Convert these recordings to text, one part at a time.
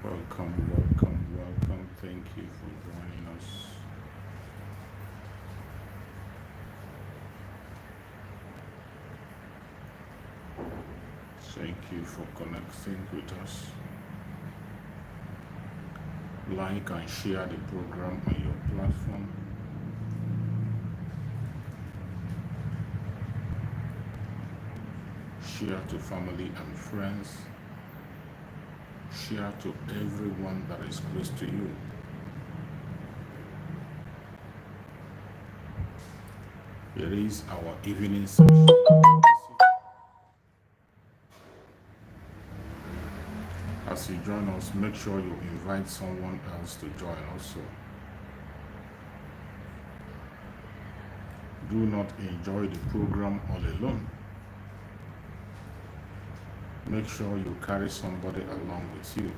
Welcome, welcome, welcome. Thank you for joining us. Thank you for connecting with us. Like and share the program on your platform. Share to family and friends. Share to everyone that is close to you. It is our evening session. As you join us, make sure you invite someone else to join also. Do not enjoy the program all alone. Make sure you carry somebody along with you.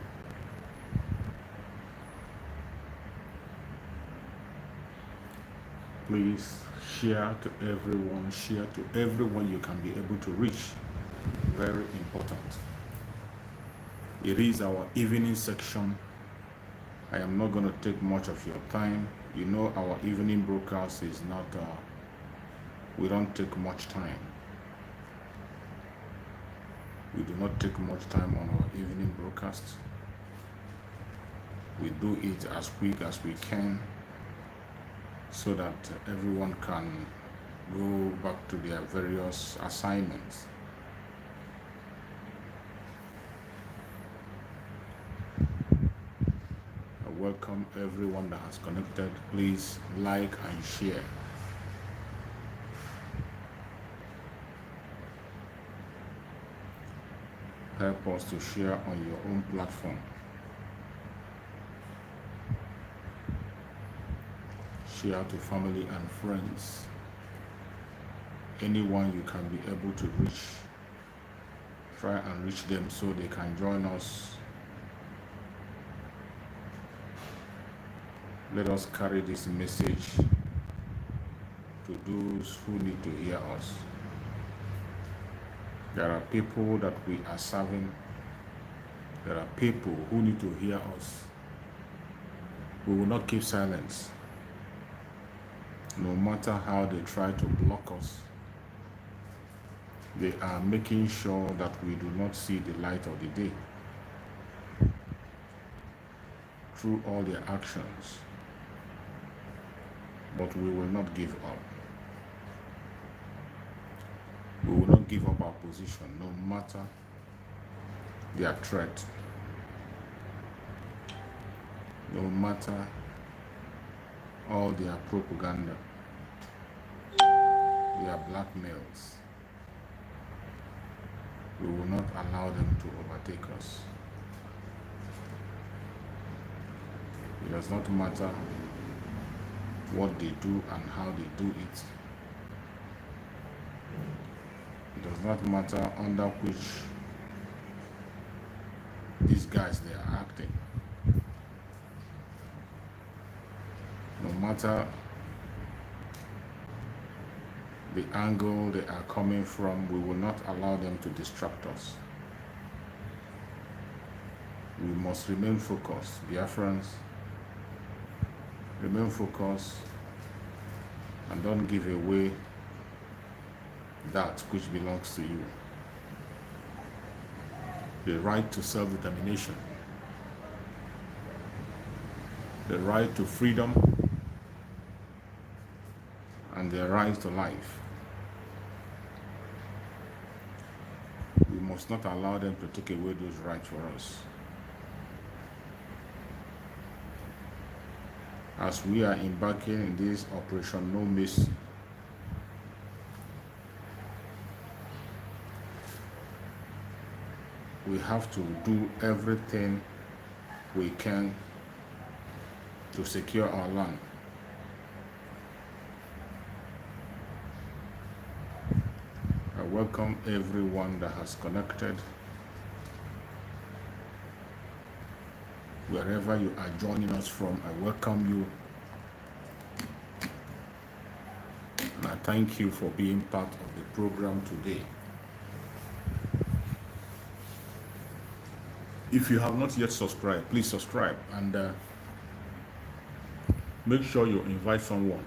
Please share to everyone you can be able to reach. Very important. It is our evening section. I am not going to take much of your time. You know our evening broadcast is not, we don't take much time. We do not take much time on our evening broadcast. We do it as quick as we can so that everyone can go back to their various assignments. I welcome everyone that has connected. Please like and share. Help us to share on your own platform. Share to family and friends. Anyone you can be able to reach. Try and reach them so they can join us. Let us carry this message to those who need to hear us. There are people that we are serving. There are people who need to hear us. We will not keep silence. No matter how they try to block us, they are making sure that we do not see the light of the day. Through all their actions. But we will not give up. We will not give up our position, no matter their threat, no matter all their propaganda, their blackmails. We will not allow them to overtake us. It does not matter what they do and how they do it. It does not matter under which these guys they are acting. No matter the angle they are coming from, we will not allow them to distract us. We must remain focused. Biafrans, remain focused and don't give away that which belongs to you. The right to self-determination, the right to freedom, and the right to life. We must not allow them to take away those rights for us. As we are embarking in this Operation No Mercy, we have to do everything we can to secure our land. I welcome everyone that has connected. Wherever you are joining us from, I welcome you. And I thank you for being part of the program today. If you have not yet subscribed, please subscribe and make sure you invite someone.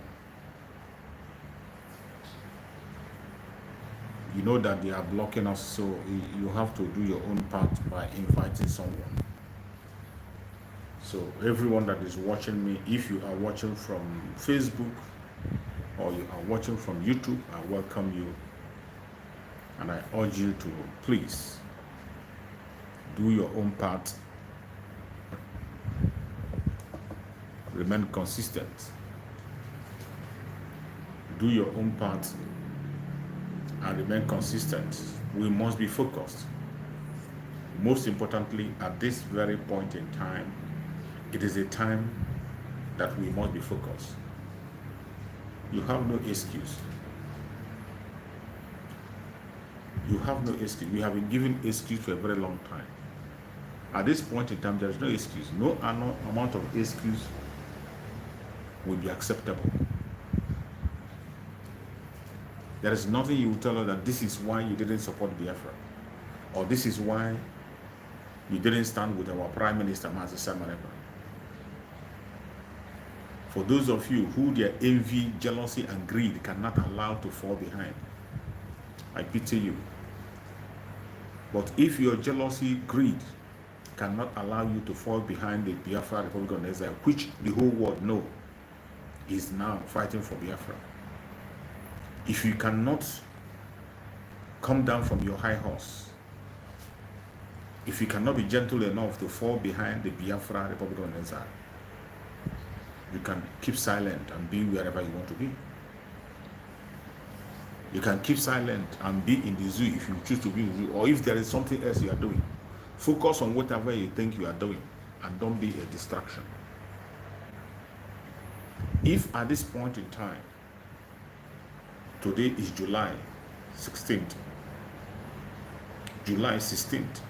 You know that they are blocking us, so you have to do your own part by inviting someone. So everyone that is watching me, if you are watching from Facebook or you are watching from YouTube, I welcome you and I urge you to please do your own part. Remain consistent. Do your own part and remain consistent. We must be focused. Most importantly, at this very point in time, it is a time that we must be focused. You have no excuse. You have no excuse. We have been given excuse for a very long time. At this point in time, there is no excuse. No amount of excuse will be acceptable. There is nothing you will tell us that this is why you didn't support Biafra, or this is why you didn't stand with our Prime Minister, Mazi Samanepa. For those of you who their envy, jealousy, and greed cannot allow to fall behind, I pity you. But if your jealousy, greed cannot allow you to fall behind the Biafra Republic of Israel, which the whole world know is now fighting for Biafra, if you cannot come down from your high horse, if you cannot be gentle enough to fall behind the Biafra Republic of Israel, you can keep silent and be wherever you want to be. You can keep silent and be in the zoo if you choose to be in the zoo, or if there is something else you are doing. Focus on whatever you think you are doing and don't be a distraction. If at this point in time, today is July 16th, July 16th,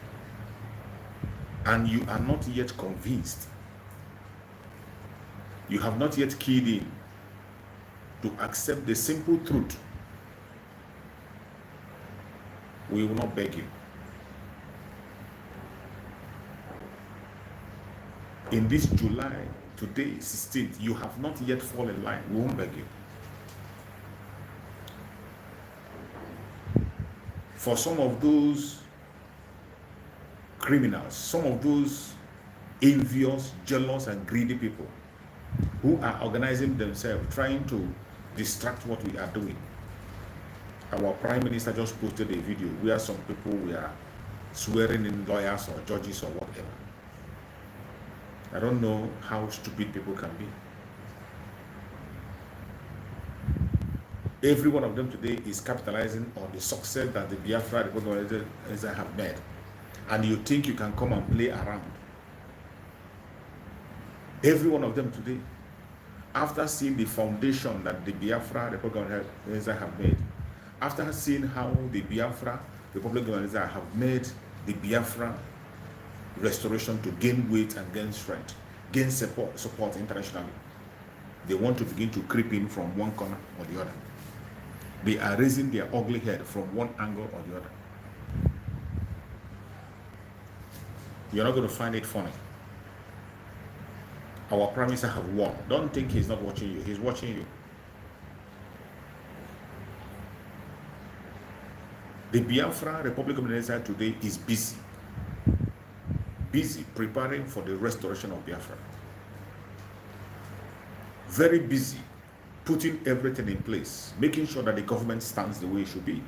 and you are not yet convinced, you have not yet keyed in to accept the simple truth, we will not beg you. In this July, today, 16th, you have not yet fallen in line, we won't beg you. For some of those criminals, some of those envious, jealous, and greedy people who are organizing themselves, trying to distract what we are doing. Our Prime Minister just posted a video where some people were swearing in lawyers or judges or whatever. I don't know how stupid people can be. Every one of them today is capitalizing on the success that the Biafra Republic have made. And you think you can come and play around. Every one of them today, after seeing the foundation that the Biafra Republic have made, after seeing how the Biafra Republic have made the Biafra restoration to gain weight and gain strength, gain support internationally, they want to begin to creep in from one corner or the other. They are raising their ugly head from one angle or the other. You're not going to find it funny. Our Prime Minister have won. Don't think he's not watching you. He's watching you. The Biafra Republic of Israel today is busy preparing for the restoration of Biafra. Very busy putting everything in place, making sure that the government stands the way it should be,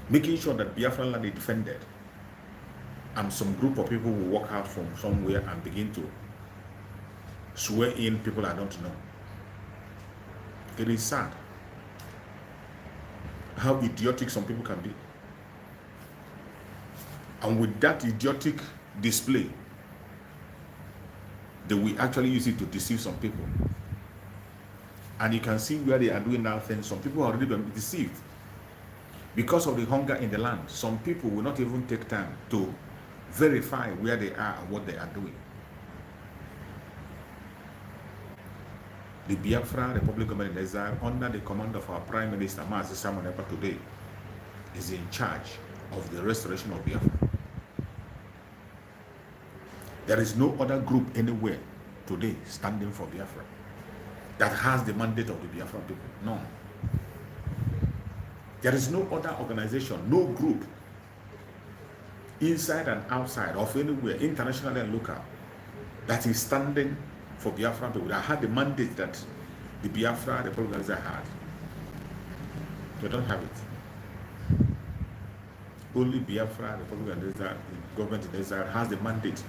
making sure that Biafra land is defended, and some group of people will walk out from somewhere and begin to swear in people I don't know. It is sad how idiotic some people can be. And with that idiotic display, they will actually use it to deceive some people. And you can see where they are doing now things. Some people have already been deceived. Because of the hunger in the land, some people will not even take time to verify where they are and what they are doing. The Biafra Republic of Israel, under the command of our Prime Minister, Mazi Samanepa, today, is in charge of the restoration of Biafra. There is no other group anywhere today standing for Biafra that has the mandate of the Biafra people. No. There is no other organization, no group, inside and outside of anywhere, internationally and local, that is standing for Biafra people, that had the mandate that the Biafra Republic of Israel had. They don't have it. Only Biafra Republic of Israel, the government in Israel, has the mandate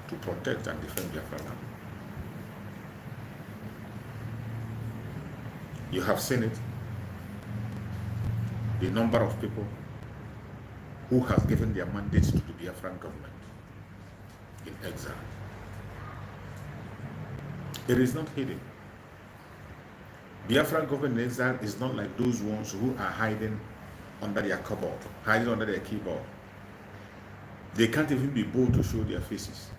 to protect and defend Biafra land. You have seen it. The number of people who have given their mandates to the Biafran government in exile. It is not hidden. Biafran government in exile is not like those ones who are hiding under their cupboard, hiding under their keyboard. They can't even be bold to show their faces.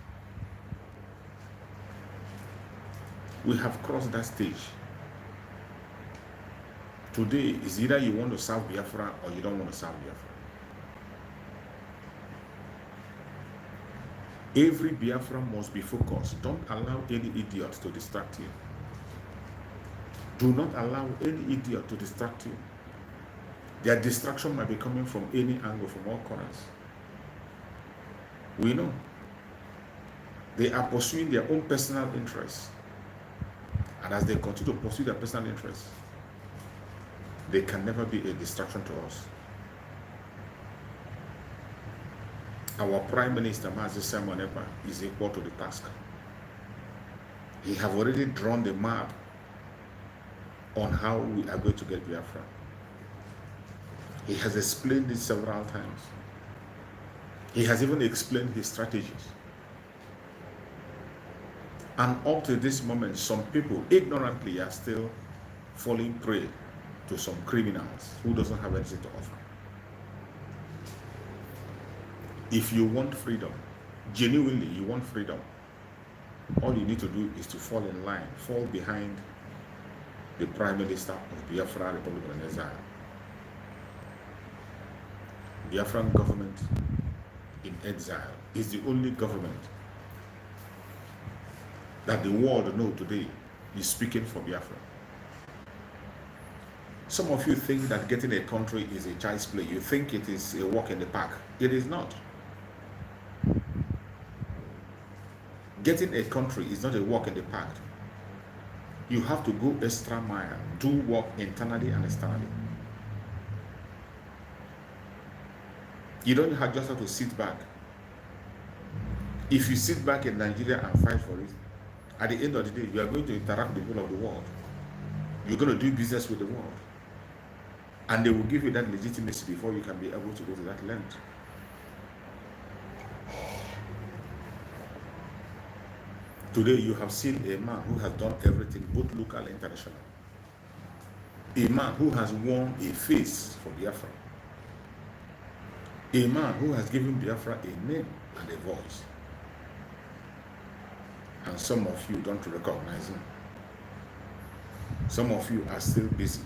We have crossed that stage. Today is either you want to serve Biafra or you don't want to serve Biafra. Every Biafra must be focused. Don't allow any idiot to distract you. Do not allow any idiot to distract you. Their distraction might be coming from any angle, from all corners. We know. They are pursuing their own personal interests. And as they continue to pursue their personal interests, they can never be a distraction to us. Our Prime Minister, Mazi Simon Ekpa, is equal to the task. He have already drawn the map on how we are going to get Biafra. He has explained it several times. He has even explained his strategies. And up to this moment, some people ignorantly are still falling prey to some criminals who doesn't have anything to offer. If you want freedom, genuinely you want freedom, all you need to do is to fall in line, fall behind the Prime Minister of Biafra Republic of Israel. Biafran government in exile is the only government that the world knows today is speaking for Biafra. Some of you think that getting a country is a child's play. You think it is a walk in the park. It is not. Getting a country is not a walk in the park. You have to go extra mile, do work internally and externally. You don't just have to sit back. If you sit back in Nigeria and fight for it, at the end of the day, you are going to interact with the people of the world. You're going to do business with the world. And they will give you that legitimacy before you can be able to go to that length. Today, you have seen a man who has done everything, both local and international. A man who has won a face for Biafra. A man who has given Biafra a name and a voice. And some of you don't recognize him. Some of you are still busy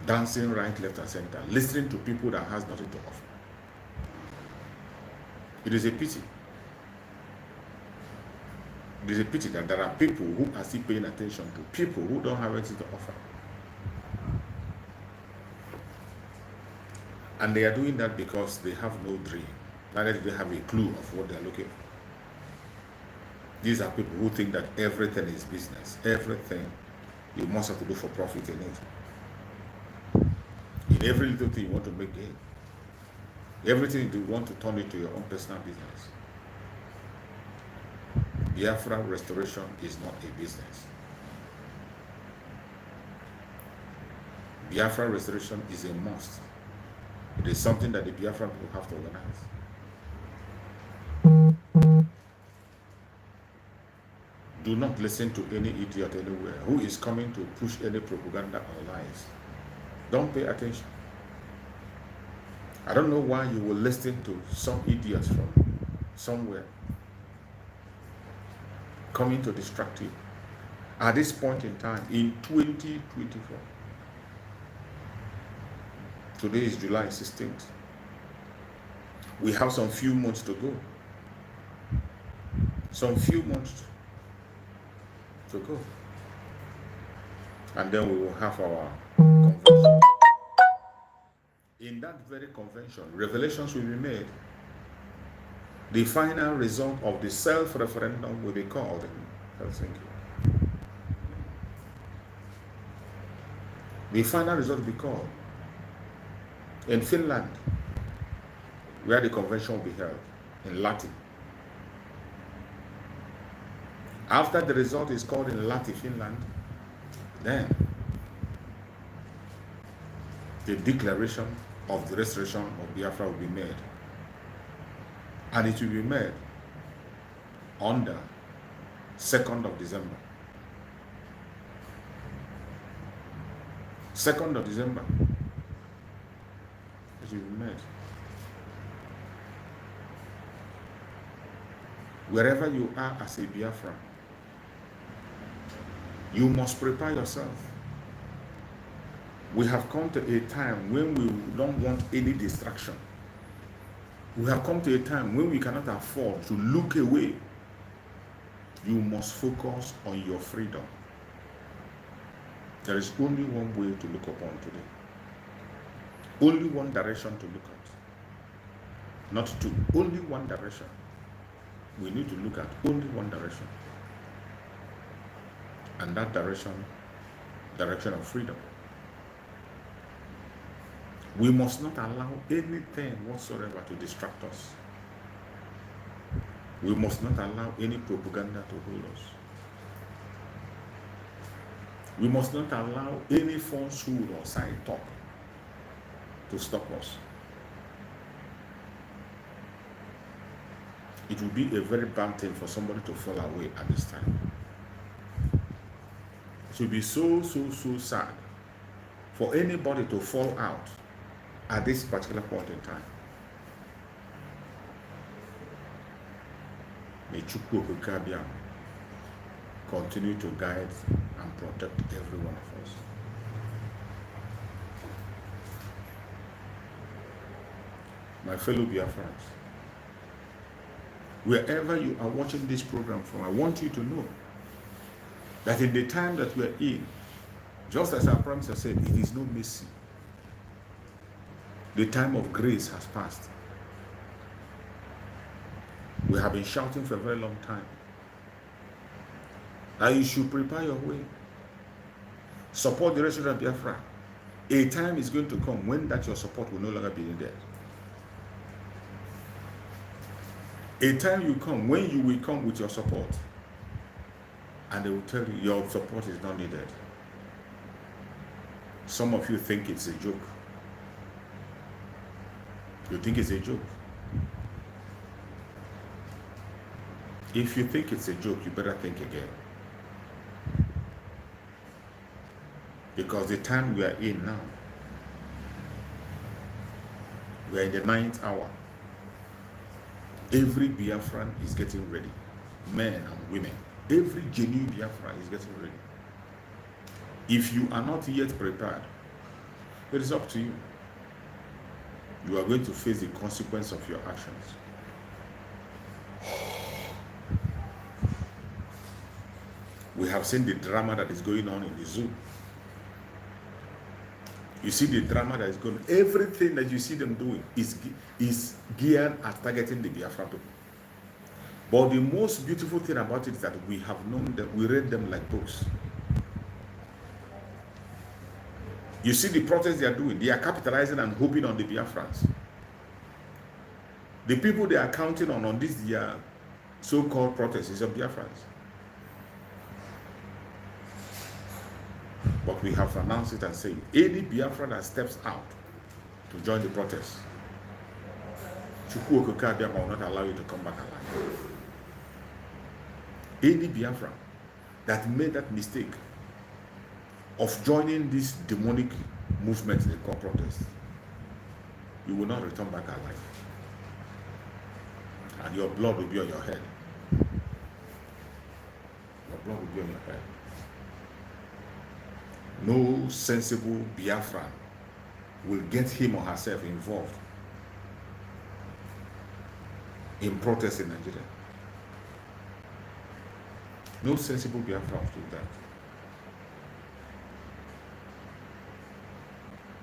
dancing right, left, and center, listening to people that has nothing to offer. It is a pity. It is a pity that there are people who are still paying attention to people who don't have anything to offer. And they are doing that because they have no dream. Neither do they have a clue of what they are looking for. These are people who think that everything is business. Everything you must have to do for profit in it. In every little thing you want to make gain. Everything you want to turn into your own personal business. Biafra restoration is not a business. Biafra restoration is a must. It is something that the Biafra people have to organize. Do not listen to any idiot anywhere who is coming to push any propaganda or lies. Don't pay attention. I don't know why you will listen to some idiots from somewhere coming to distract you. At this point in time, in 2024, today is July 16th. We have some few months to go. Some few months to go. And then we will have our convention. In that very convention, revelations will be made. The final result of the self-referendum will be called in Helsinki. The final result will be called in Finland, where the convention will be held, in Latin. After the result is called in Latin, Finland, then the declaration of the restoration of Biafra will be made. And it will be made on the 2nd of December. 2nd of December. It will be made. Wherever you are as a Biafra, you must prepare yourself. We have come to a time when we don't want any distraction. We have come to a time when we cannot afford to look away. You must focus on your freedom. There is only one way to look upon today. Only one direction to look at. Not two. Only one direction. We need to look at only one direction. And that direction of freedom. We must not allow anything whatsoever to distract us. We must not allow any propaganda to hold us. We must not allow any falsehood or side talk to stop us. It will be a very bad thing for somebody to fall away at this time. It will be so sad for anybody to fall out at this particular point in time. May Chukwu Okike continue to guide and protect every one of us. My fellow Biafrans, wherever you are watching this program from, I want you to know that in the time that we are in, just as our Prime Minister said, it is no mercy. The time of grace has passed. We have been shouting for a very long time that you should prepare your way. Support the restoration of Biafra. A time is going to come when that your support will no longer be needed. A time will come when you will come with your support and they will tell you your support is not needed. Some of you think it's a joke. You think it's a joke. If you think it's a joke, you better think again. Because the time we are in now, we are in the 9th hour. Every Biafran is getting ready. Men and women. Every genuine Biafran is getting ready. If you are not yet prepared, it is up to you. You are going to face the consequence of your actions. We have seen the drama that is going on in the zoo. You see the drama that is going on. Everything that you see them doing is geared at targeting the Biafra people. But the most beautiful thing about it is that we have known them, we read them like books. You see the protests they are doing, they are capitalizing and hoping on the Biafrans. The people they are counting on this their so-called protests is of Biafrans. But we have announced it and said, any Biafran that steps out to join the protest, Chukwu Okike will not allow you to come back alive. Any Biafran that made that mistake of joining this demonic movement they call protest, you will not return back alive. And your blood will be on your head. Your blood will be on your head. No sensible Biafran will get him or herself involved in protest in Nigeria. No sensible Biafra will do that.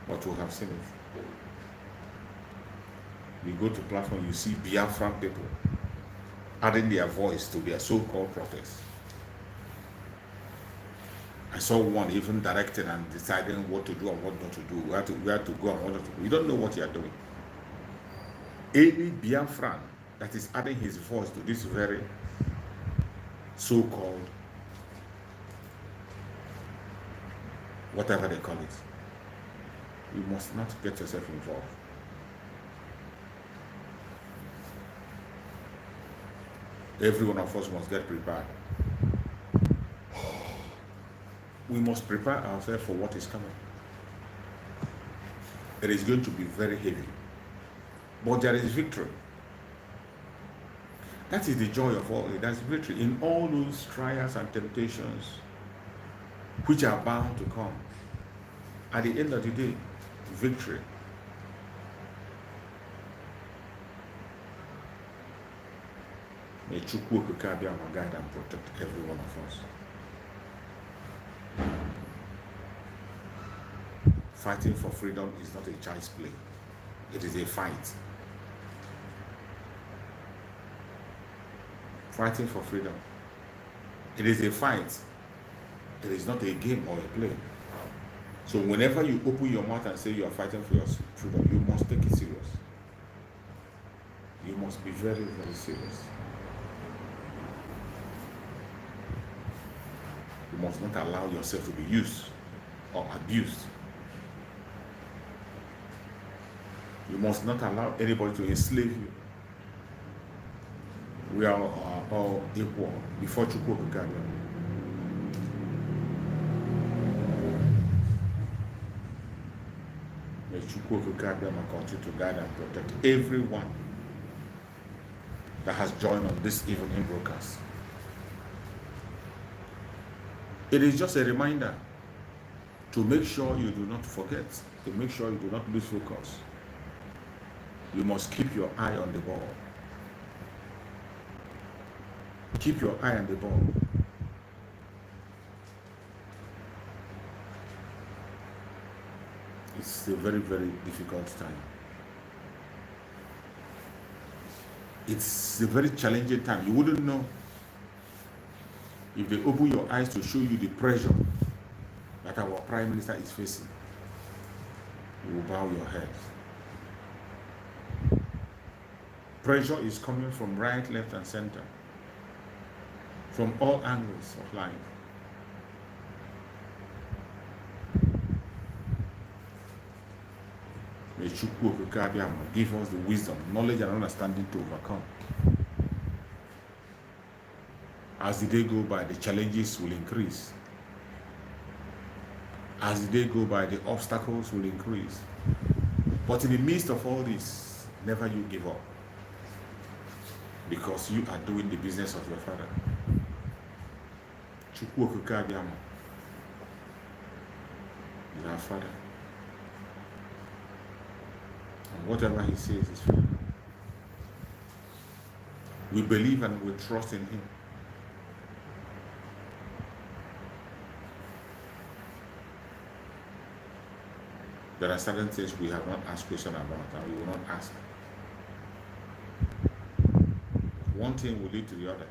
But we have seen it. You go to platform, you see Biafran people adding their voice to their so-called protests. I saw one even directing and deciding what to do and what not to do, where to go and what not to do. You don't know what you are doing. Any Biafran that is adding his voice to this very so-called, whatever they call it, you must not get yourself involved. Every one of us must get prepared. We must prepare ourselves for what is coming. It is going to be very heavy. But there is victory. That is the joy of all. That's victory in all those trials and temptations which are bound to come. At the end of the day, victory. May Chukwu Okike guide and protect every one of us. Fighting for freedom is not a child's play. It is a fight. Fighting for freedom. It is a fight. It is not a game or a play. So whenever you open your mouth and say you are fighting for your freedom, you must take it serious. You must be very, very serious. You must not allow yourself to be used or abused. You must not allow anybody to enslave you. We are all equal before Chukwu Okike. May Chukwu Okike continue to guide and protect everyone that has joined on this evening broadcast. It is just a reminder to make sure you do not forget, to make sure you do not lose focus. You must keep your eye on the ball. Keep your eye on the ball. It's a very, very difficult time. It's a very challenging time. You wouldn't know if they open your eyes to show you the pressure that our Prime Minister is facing. You will bow your head. Pressure is coming from right, left, and center, from all angles of life. May Chukwu Okike give us the wisdom, knowledge, and understanding to overcome. As the day go by, the challenges will increase. As the day go by, the obstacles will increase. But in the midst of all this, never you give up. Because you are doing the business of your Father. Chukwu Okike is our Father. And whatever He says is true. We believe and we trust in Him. There are certain things we have not asked questions about and we will not ask. One thing will lead to the other.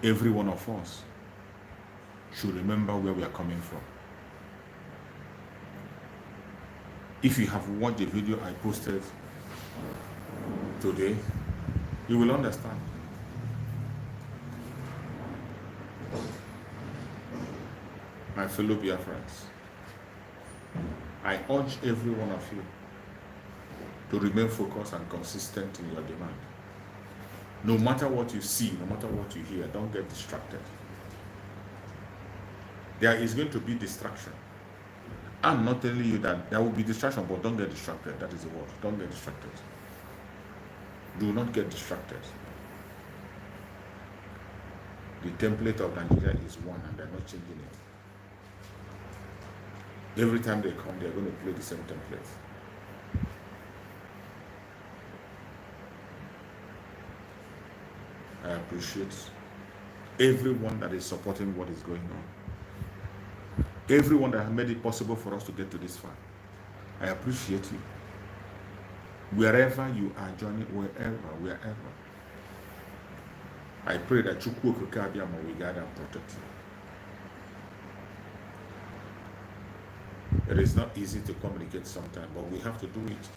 Every one of us should remember where we are coming from. If you have watched the video I posted today, you will understand. My fellow Biafrans, I urge every one of you to remain focused and consistent in your demand. No matter what you see, no matter what you hear, don't get distracted. There is going to be distraction. I'm not telling you that there will be distraction, but don't get distracted. That is the word. Don't get distracted. Do not get distracted. The template of Nigeria is one and they're not changing it. Every time they come, they're going to play the same template. I appreciate everyone that is supporting what is going on. Everyone that has made it possible for us to get to this far. I appreciate you. Wherever you are joining, wherever. I pray that Chukwu Okikabiyama will guide and protect you. It is not easy to communicate sometimes, but we have to do it.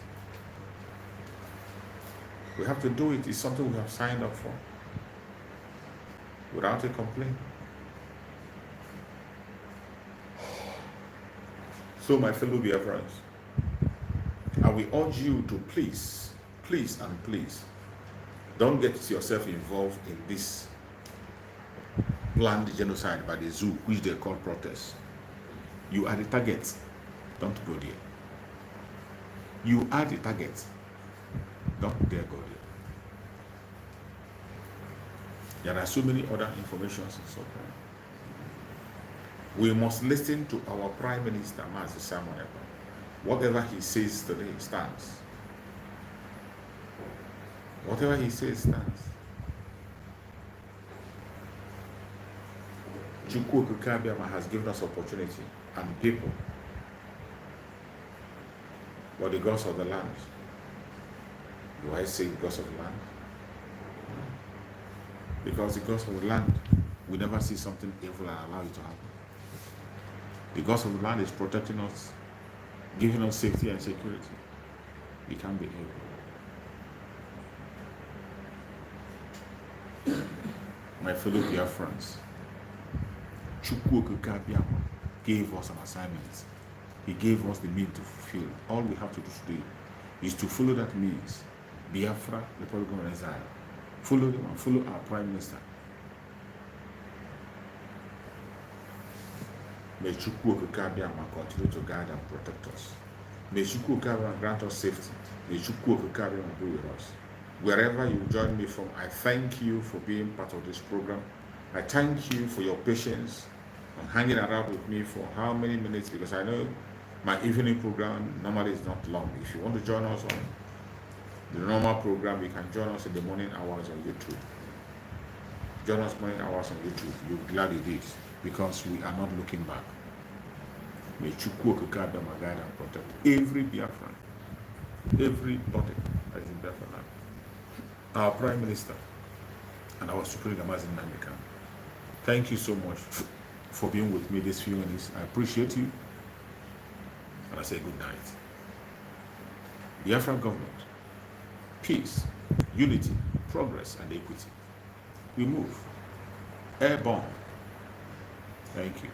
We have to do it. It's something we have signed up for without a complaint. So, my fellow Biafrans, I will urge you to please, don't get yourself involved in this planned genocide by the zoo, which they call protest. You are the target. Don't go there. You are the target. Don't dare go there. There are so many other informations and so on. We must listen to our Prime Minister, Mazi Simon Ekpa. Whatever he says today stands. Whatever he says stands. Chukwu Okikabiyama has given us opportunity and people. But the gods of the land. Do I say gods of the land? Because the gods of the land will never see something evil and allow it to happen. The gods of the land is protecting us, giving us safety and security. We can't be evil. My fellow Biafrans, Chukwu Okikabiyama gave us an assignment. He gave us the means to fulfill. All we have to do today is to follow that means. Biafra, the Republic of Israel. Follow them and follow our Prime Minister. May Chukwu Okikabiyama continue to guide and protect us. May Chukwu Okikabiyama grant us safety. May Chukwu Okikabiyama be with us. Wherever you join me from, I thank you for being part of this program. I thank you for your patience and hanging around with me for how many minutes, because I know my evening program normally is not long. If you want to join us on the normal program, you can join us in the morning hours on YouTube. Join us morning hours on YouTube. You'll gladly do it, because we are not looking back. May Chukwu Okikabiyama guide and protect every Biafran, everybody that is in Biafra land. Our Prime Minister and our Supreme Gamazi Namikan. Thank you so much for being with me these few minutes. I appreciate you. And I say good night. Biafra government, peace, unity, progress, and equity. We move. Airborne. Thank you.